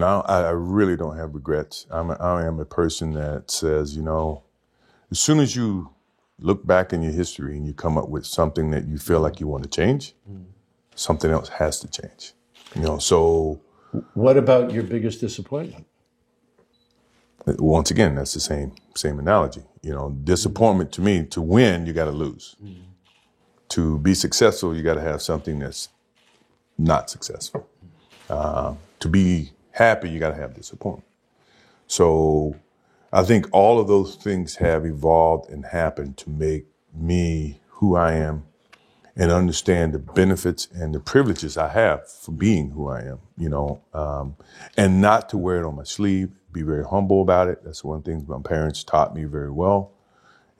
I really don't have regrets. I am a person that says, as soon as you look back in your history and you come up with something that you feel like you want to change, something else has to change. So. What about your biggest disappointment? Once again, that's the same analogy. Disappointment to me, to win, you got to lose. To be successful, you got to have something that's not successful. To be happy, you got to have disappointment. So I think all of those things have evolved and happened to make me who I am and understand the benefits and the privileges I have for being who I am, and not to wear it on my sleeve, be very humble about it. That's one thing my parents taught me very well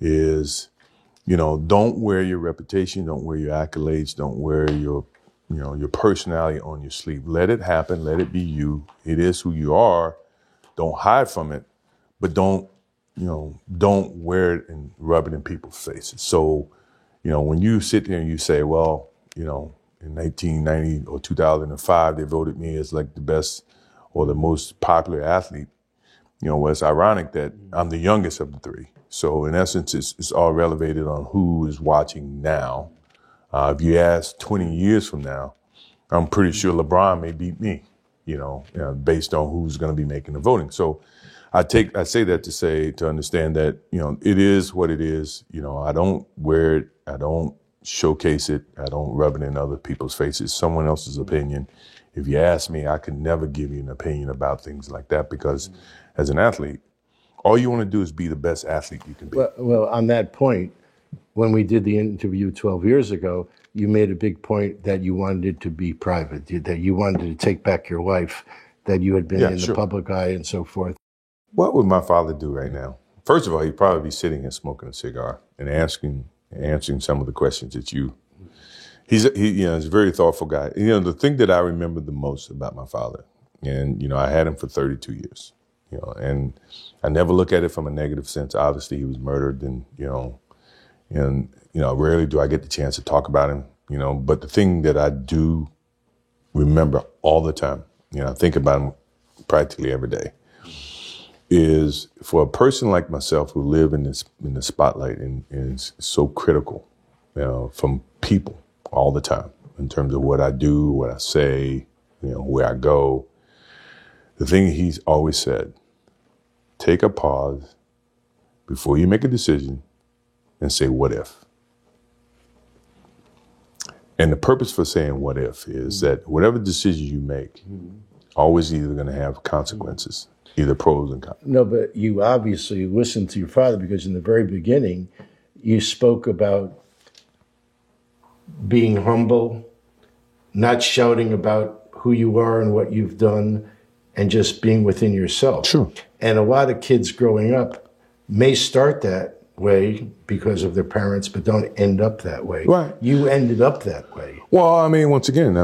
is, don't wear your reputation, don't wear your accolades, don't wear your personality on your sleeve. Let it happen. Let it be you. It is who you are. Don't hide from it, but don't wear it and rub it in people's faces. So, when you sit there and you say, well, in 1990 or 2005, they voted me as like the best or the most popular athlete, well, it's ironic that I'm the youngest of the three. So in essence, it's all relevated on who is watching now. If you ask 20 years from now, I'm pretty sure LeBron may beat me, based on who's going to be making the voting. So I say that to understand that, it is what it is. I don't wear it. I don't showcase it. I don't rub it in other people's faces. Someone else's opinion. If you ask me, I could never give you an opinion about things like that because as an athlete, all you want to do is be the best athlete you can be. Well, on that point, when we did the interview 12 years ago, you made a big point that you wanted it to be private, that you wanted to take back your wife, that you had been in the public eye and so forth. What would my father do right now? First of all, he'd probably be sitting and smoking a cigar and answering some of the questions that he's a very thoughtful guy. The thing that I remember the most about my father, and, I had him for 32 years, and I never look at it from a negative sense. Obviously, he was murdered and rarely do I get the chance to talk about him, but the thing that I do remember all the time, I think about him practically every day, is for a person like myself who live in the spotlight and is so critical, from people all the time in terms of what I do, what I say, where I go. The thing he's always said, take a pause before you make a decision and say, what if? And the purpose for saying what if is that whatever decision you make, always either going to have consequences, either pros and cons. No, but you obviously listened to your father because in the very beginning, you spoke about being humble, not shouting about who you are and what you've done, and just being within yourself. Sure. And a lot of kids growing up may start that way because of their parents, but don't end up that way. Right. You ended up that way. Well, once again,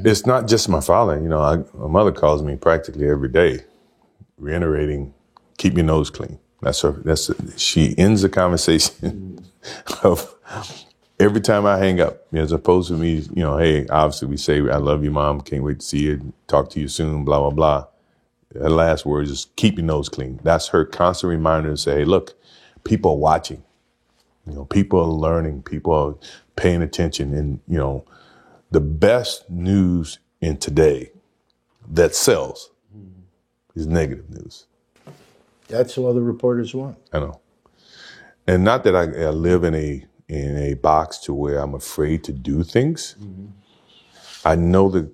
it's not just my father. My mother calls me practically every day, reiterating, keep your nose clean. She ends the conversation of every time I hang up, as opposed to me, hey, obviously we say, I love you, Mom, can't wait to see you, talk to you soon, blah, blah, blah. Her last word is keep your nose clean. That's her constant reminder to say, hey, look, people are watching. People are learning. People are paying attention. And, the best news in today that sells is negative news. That's what other reporters want. I know. And not that I live in a box to where I'm afraid to do things. Mm-hmm. I know that,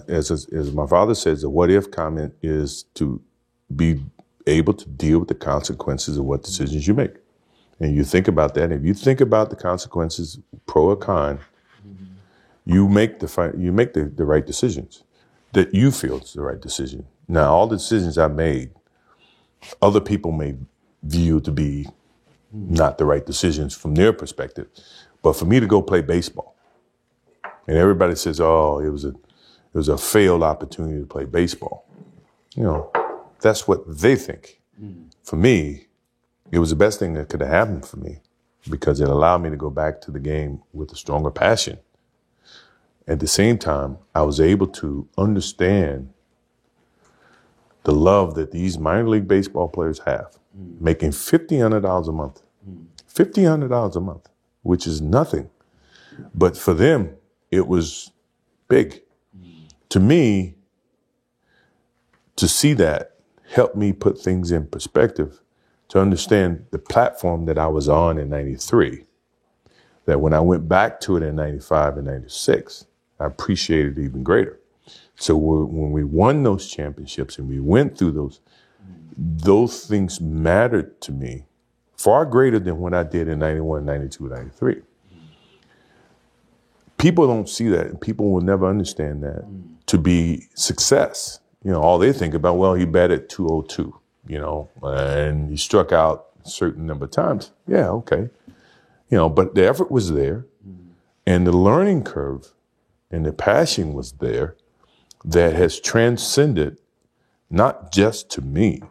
as my father says, the what if comment is to be able to deal with the consequences of what decisions you make. And you think about that. If you think about the consequences, pro or con, you make the right decisions that you feel is the right decision. Now, all the decisions I made, other people may view to be not the right decisions from their perspective. But for me to go play baseball, and everybody says, oh, it was a failed opportunity to play baseball. That's what they think. For me, it was the best thing that could have happened for me because it allowed me to go back to the game with a stronger passion. At the same time, I was able to understand the love that these minor league baseball players have, making $1,500 a month, $1,500 a month, which is nothing. But for them, it was big. To me, to see that helped me put things in perspective, to understand the platform that I was on in 93, that when I went back to it in 95 and 96, I appreciated it even greater. So when we won those championships and we went through those things mattered to me far greater than what I did in 91, 92, 93. People don't see that, and people will never understand that to be success. All they think about, well, he batted 202, and he struck out a certain number of times. Yeah, okay. But the effort was there, and the learning curve and the passion was there that has transcended not just to me,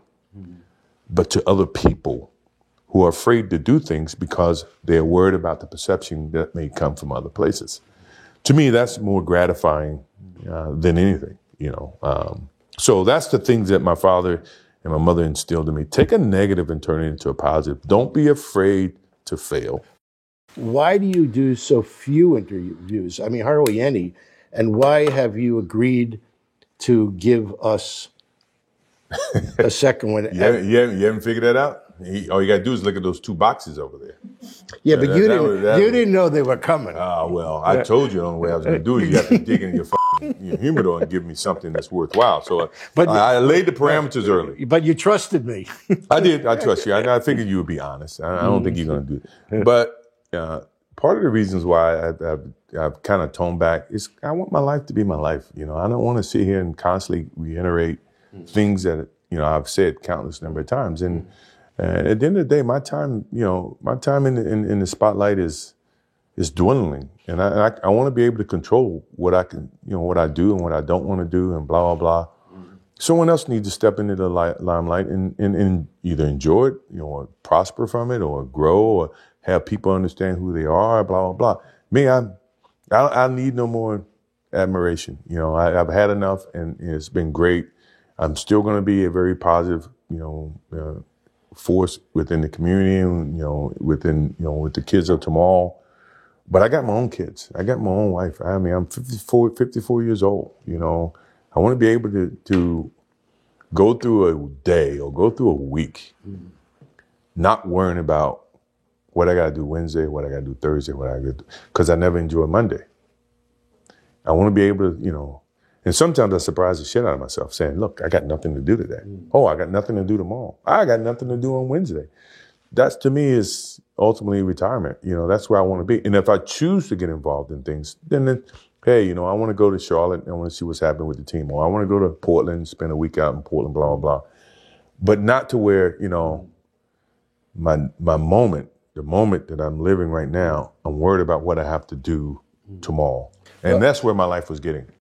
but to other people who are afraid to do things because they're worried about the perception that may come from other places. To me, that's more gratifying than anything, So that's the things that my father and my mother instilled in me. Take a negative and turn it into a positive. Don't be afraid to fail. Why do you do so few interviews? I mean, hardly any. And why have you agreed to give us a second one? You haven't figured that out? All you got to do is look at those two boxes over there. Yeah, but you didn't know they were coming. Well, I told you the only way I was going to do it. You have to dig in your humidor and give me something that's worthwhile. So I laid the parameters early. But you trusted me. I did. I trust you. I figured you would be honest. I don't think you're going to do it. But part of the reasons why I've kind of toned back is I want my life to be my life. I don't want to sit here and constantly reiterate things that I've said countless number of times. And at the end of the day, my time in the spotlight is dwindling, and I want to be able to control what I can, what I do and what I don't want to do, and blah blah blah. Someone else needs to step into the limelight and either enjoy it, or prosper from it, or grow, or have people understand who they are, blah blah blah. Me, I need no more admiration. I've had enough, and it's been great. I'm still going to be a very positive, force within the community, and with the kids of tomorrow. But I got my own kids. I got my own wife. I mean, I'm 54 years old. I want to be able to go through a day or go through a week, not worrying about what I got to do Wednesday, what I got to do Thursday, what I got to do, because I never enjoy Monday. I want to be able to, and sometimes I surprise the shit out of myself saying, look, I got nothing to do today. Oh, I got nothing to do tomorrow. I got nothing to do on Wednesday. That to me is ultimately retirement. That's where I want to be. And if I choose to get involved in things, then hey, I want to go to Charlotte and I want to see what's happening with the team. Or I want to go to Portland, spend a week out in Portland, blah, blah, blah. But not to where, my moment, the moment that I'm living right now, I'm worried about what I have to do tomorrow. And that's where my life was getting.